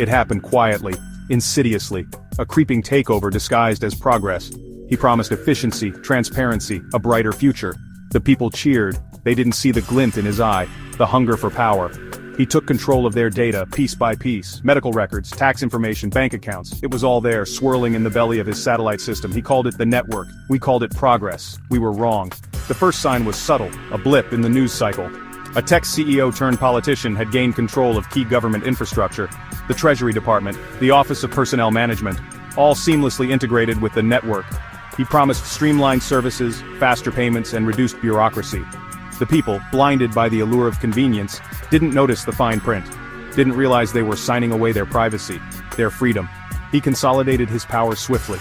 It happened quietly, insidiously, a creeping takeover disguised as progress. He promised efficiency, transparency, a brighter future. The people cheered. They didn't see the glint in his eye, the hunger for power. He took control of their data, piece by piece, medical records, tax information, bank accounts. It was all there, swirling in the belly of his satellite system. He called it the network. We called it progress. We were wrong. The first sign was subtle, a blip in the news cycle. A tech CEO turned politician had gained control of key government infrastructure, the Treasury Department, the Office of Personnel Management, all seamlessly integrated with the network. He promised streamlined services, faster payments, and reduced bureaucracy. The people, blinded by the allure of convenience, didn't notice the fine print, didn't realize they were signing away their privacy, their freedom. He consolidated his power swiftly.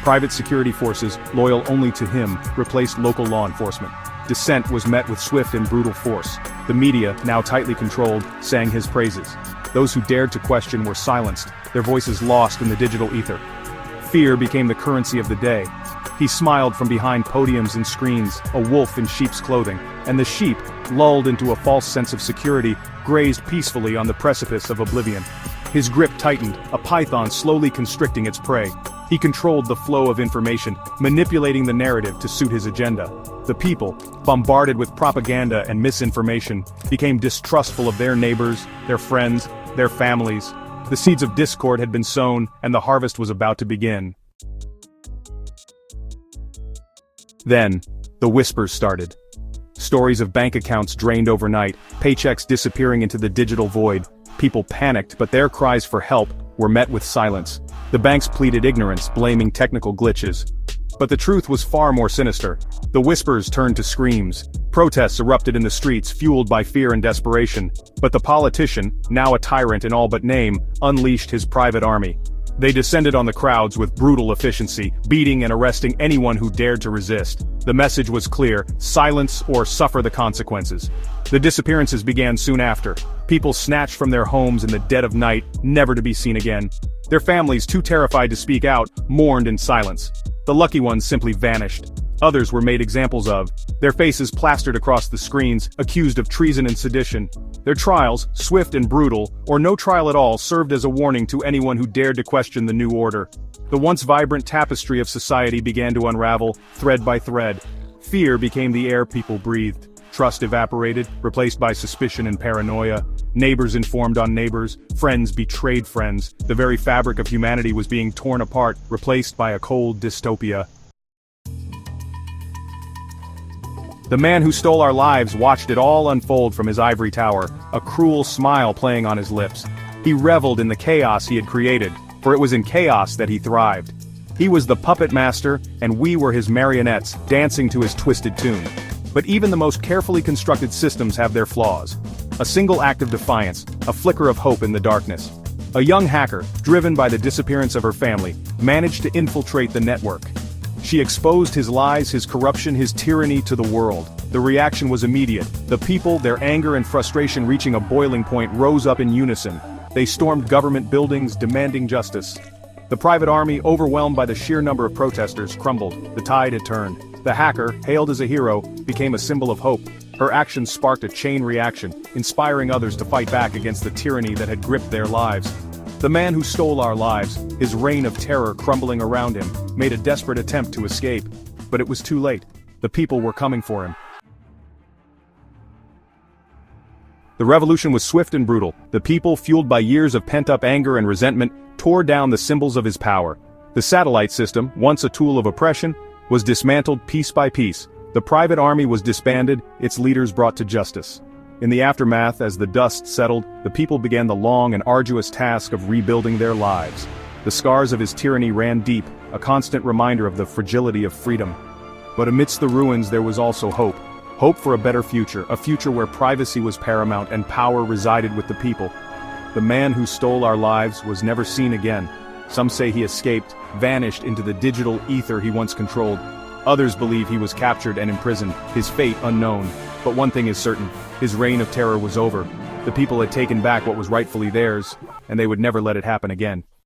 Private security forces, loyal only to him, replaced local law enforcement. Dissent was met with swift and brutal force. The media, now tightly controlled, sang his praises. Those who dared to question were silenced, their voices lost in the digital ether. Fear became the currency of the day. He smiled from behind podiums and screens, a wolf in sheep's clothing, and the sheep, lulled into a false sense of security, grazed peacefully on the precipice of oblivion. His grip tightened, a python slowly constricting its prey. He controlled the flow of information, manipulating the narrative to suit his agenda. The people, bombarded with propaganda and misinformation, became distrustful of their neighbors, their friends, their families. The seeds of discord had been sown, and the harvest was about to begin. Then, the whispers started. Stories of bank accounts drained overnight, paychecks disappearing into the digital void. People panicked, but their cries for help were met with silence. The banks pleaded ignorance, blaming technical glitches. But the truth was far more sinister. The whispers turned to screams. Protests erupted in the streets, fueled by fear and desperation. But the politician, now a tyrant in all but name, unleashed his private army. They descended on the crowds with brutal efficiency, beating and arresting anyone who dared to resist. The message was clear: silence or suffer the consequences. The disappearances began soon after. People snatched from their homes in the dead of night, never to be seen again. Their families, too terrified to speak out, mourned in silence. The lucky ones simply vanished. Others were made examples of, their faces plastered across the screens, accused of treason and sedition. Their trials, swift and brutal, or no trial at all, served as a warning to anyone who dared to question the new order. The once vibrant tapestry of society began to unravel, thread by thread. Fear became the air people breathed. Trust evaporated, replaced by suspicion and paranoia. Neighbors informed on neighbors, friends betrayed friends. The very fabric of humanity was being torn apart, replaced by a cold dystopia. The man who stole our lives watched it all unfold from his ivory tower, a cruel smile playing on his lips. He reveled in the chaos he had created, for it was in chaos that he thrived. He was the puppet master, and we were his marionettes, dancing to his twisted tune. But even the most carefully constructed systems have their flaws. A single act of defiance, a flicker of hope in the darkness. A young hacker, driven by the disappearance of her family, managed to infiltrate the network. She exposed his lies, his corruption, his tyranny to the world. The reaction was immediate. The people, their anger and frustration reaching a boiling point, rose up in unison. They stormed government buildings, demanding justice. The private army, overwhelmed by the sheer number of protesters, crumbled. The tide had turned. The hacker, hailed as a hero, became a symbol of hope. Her actions sparked a chain reaction, inspiring others to fight back against the tyranny that had gripped their lives. The man who stole our lives, his reign of terror crumbling around him, made a desperate attempt to escape. But it was too late. The people were coming for him. The revolution was swift and brutal. The people, fueled by years of pent-up anger and resentment, tore down the symbols of his power. The satellite system, once a tool of oppression, was dismantled piece by piece. The private army was disbanded, its leaders brought to justice. In the aftermath, as the dust settled, the people began the long and arduous task of rebuilding their lives. The scars of his tyranny ran deep, a constant reminder of the fragility of freedom. But amidst the ruins there was also hope. Hope for a better future, a future where privacy was paramount and power resided with the people. The man who stole our lives was never seen again. Some say he escaped, vanished into the digital ether he once controlled. Others believe he was captured and imprisoned, his fate unknown. But one thing is certain, his reign of terror was over. The people had taken back what was rightfully theirs, and they would never let it happen again.